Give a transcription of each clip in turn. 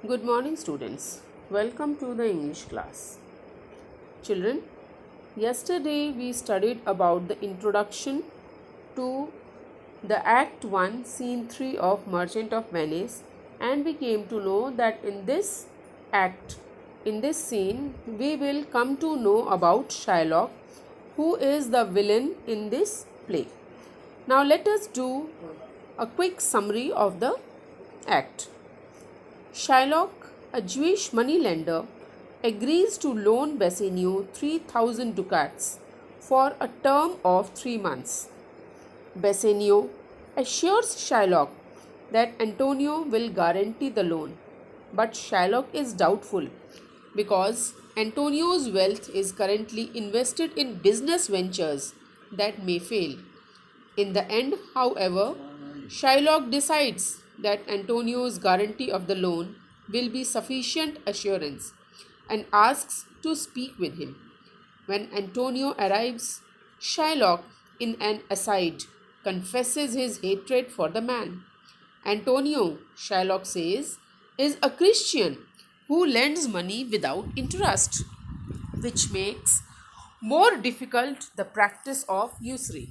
Good morning, students. Welcome to the English class. Children, yesterday we studied about the introduction to the Act 1, Scene 3 of Merchant of Venice, and we came to know that in this scene, we will come to know about Shylock, who is the villain in this play. Now, let us do a quick summary of the act. Shylock, a Jewish moneylender, agrees to loan Bassanio 3,000 ducats for a term of 3 months. Bassanio assures Shylock that Antonio will guarantee the loan, but Shylock is doubtful because Antonio's wealth is currently invested in business ventures that may fail. In the end, however, Shylock decides that Antonio's guarantee of the loan will be sufficient assurance and asks to speak with him. When Antonio arrives, Shylock, in an aside, confesses his hatred for the man. Antonio, Shylock says, is a Christian who lends money without interest, which makes more difficult the practice of usury,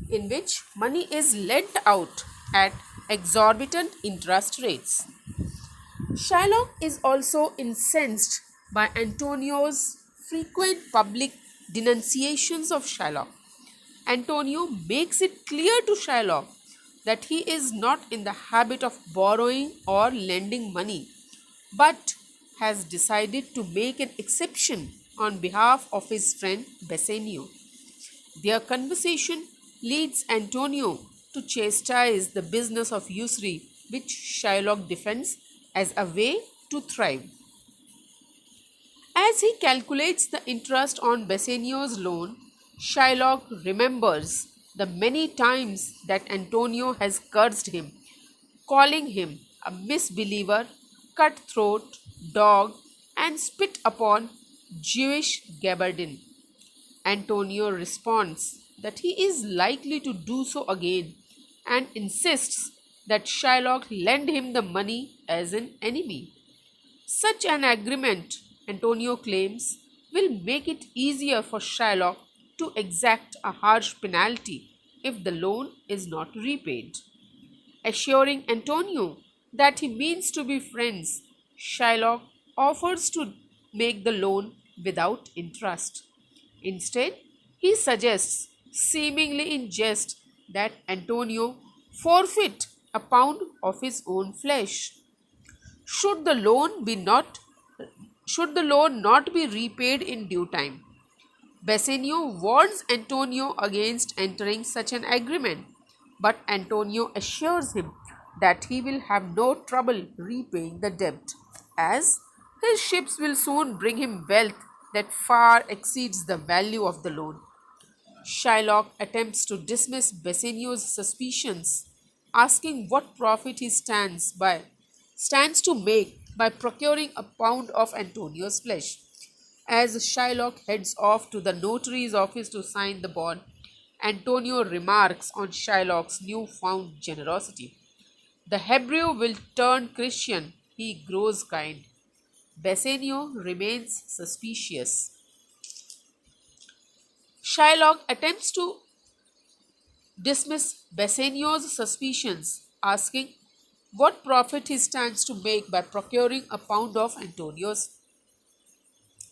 in which money is lent out at exorbitant interest rates. Shylock is also incensed by Antonio's frequent public denunciations of Shylock. Antonio makes it clear to Shylock that he is not in the habit of borrowing or lending money, but has decided to make an exception on behalf of his friend Bassanio. Their conversation leads Antonio to chastise the business of usury, which Shylock defends as a way to thrive. As he calculates the interest on Bassanio's loan, Shylock remembers the many times that Antonio has cursed him, calling him a misbeliever, cutthroat, dog, and spit upon Jewish gabardine. Antonio responds that he is likely to do so again and insists that Shylock lend him the money as an enemy. Such an agreement, Antonio claims, will make it easier for Shylock to exact a harsh penalty if the loan is not repaid. Assuring Antonio that he means to be friends, Shylock offers to make the loan without interest. Instead, he suggests, seemingly in jest, that Antonio forfeit a pound of his own flesh. Should the loan be not should the loan not be repaid in due time. Bassanio warns Antonio against entering such an agreement, but Antonio assures him that he will have no trouble repaying the debt, as his ships will soon bring him wealth that far exceeds the value of the loan. Shylock attempts to dismiss Bassanio's suspicions, asking what profit he stands to make by procuring a pound of Antonio's flesh. As Shylock heads off to the notary's office to sign the bond, Antonio remarks on Shylock's newfound generosity. The Hebrew will turn Christian, he grows kind. Bassanio remains suspicious. Shylock attempts to dismiss Bassanio's suspicions, asking what profit he stands to make by procuring a pound of Antonio's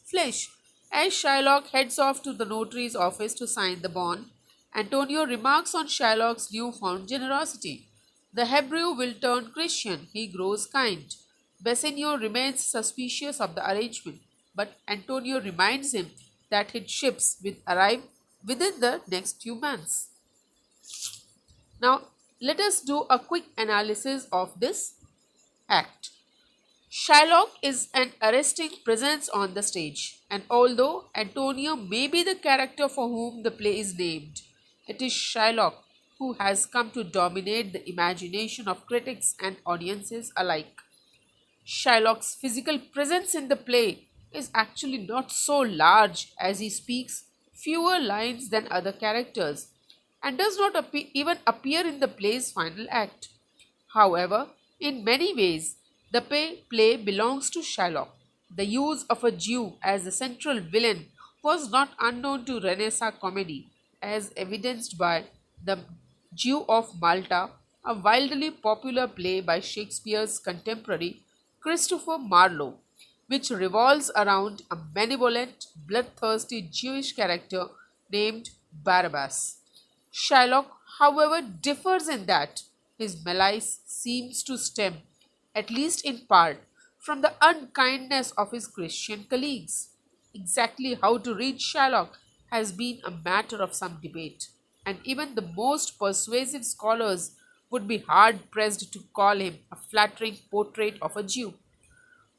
flesh. As Shylock heads off to the notary's office to sign the bond, Antonio remarks on Shylock's newfound generosity. The Hebrew will turn Christian, he grows kind. Bassanio remains suspicious of the arrangement, but Antonio reminds him that his ships will arrive within the next few months. Now, let us do a quick analysis of this act. Shylock is an arresting presence on the stage, and although Antonio may be the character for whom the play is named, it is Shylock who has come to dominate the imagination of critics and audiences alike. Shylock's physical presence in the play is actually not so large, as he speaks fewer lines than other characters and does not even appear in the play's final act. However, in many ways, The play belongs to Shylock. The use of a Jew as the central villain was not unknown to Renaissance comedy, as evidenced by The Jew of Malta, a wildly popular play by Shakespeare's contemporary Christopher Marlowe, which revolves around a benevolent, bloodthirsty Jewish character named Barabbas. Shylock, however, differs in that his malice seems to stem, at least in part, from the unkindness of his Christian colleagues. Exactly how to read Shylock has been a matter of some debate, and even the most persuasive scholars would be hard pressed to call him a flattering portrait of a Jew.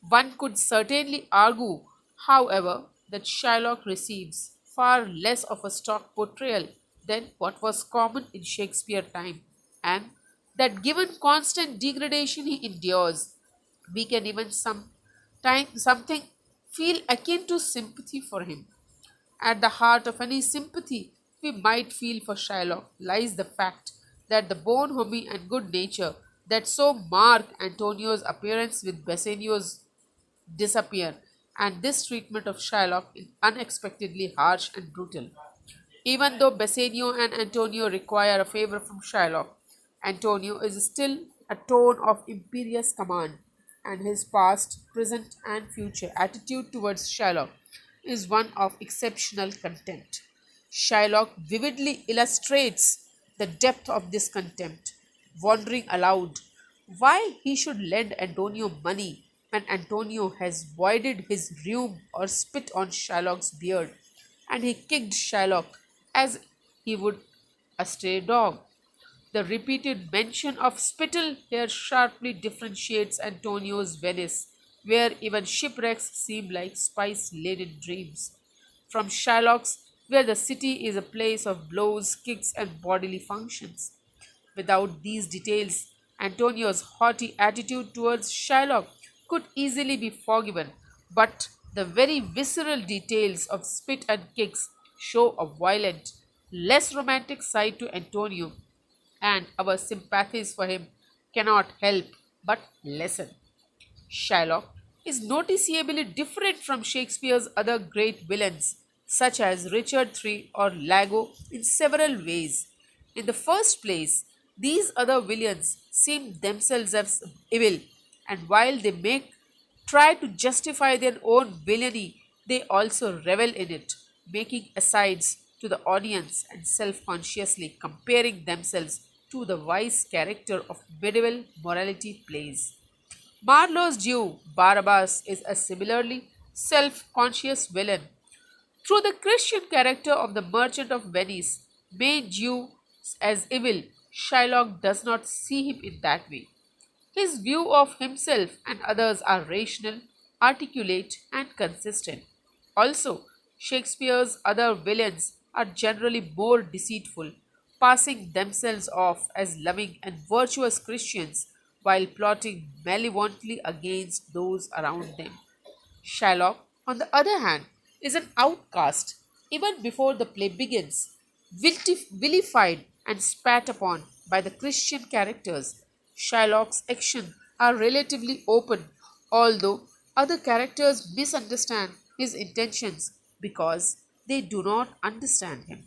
One could certainly argue, however, that Shylock receives far less of a stock portrayal than what was common in Shakespeare time, and that given constant degradation he endures, we can even something feel akin to sympathy for him. At the heart of any sympathy we might feel for Shylock lies the fact that the bonhomie and good nature that so mark Antonio's appearance with Bassanio's disappear, and this treatment of Shylock is unexpectedly harsh and brutal. Even though Bassanio and Antonio require a favor from Shylock, Antonio is still a tone of imperious command, and his past, present, and future attitude towards Shylock is one of exceptional contempt. Shylock vividly illustrates the depth of this contempt, wondering aloud why he should lend Antonio money when Antonio has voided his rheum or spit on Shylock's beard, and he kicked Shylock as he would a stray dog. The repeated mention of spittle here sharply differentiates Antonio's Venice, where even shipwrecks seem like spice laden dreams, from Shylock's, where the city is a place of blows, kicks, and bodily functions. Without these details, Antonio's haughty attitude towards Shylock could easily be forgiven, but the very visceral details of spit and kicks show a violent, less romantic side to Antonio, and our sympathies for him cannot help but lessen. Shylock is noticeably different from Shakespeare's other great villains, such as Richard III or Lago, in several ways. In the first place, these other villains seem themselves as evil, and while they make try to justify their own villainy, they also revel in it, making asides to the audience and self consciously comparing themselves to the wise character of medieval morality plays. Marlowe's Jew, Barabbas, is a similarly self conscious villain. Through the Christian character of the merchant of Venice, made Jew as evil, Shylock does not see him in that way. His view of himself and others are rational, articulate, and consistent. Also, Shakespeare's other villains are generally more deceitful, passing themselves off as loving and virtuous Christians while plotting malevolently against those around them. Shylock, on the other hand, is an outcast even before the play begins, vilified and spat upon by the Christian characters. Shylock's actions are relatively open, although other characters misunderstand his intentions because they do not understand him.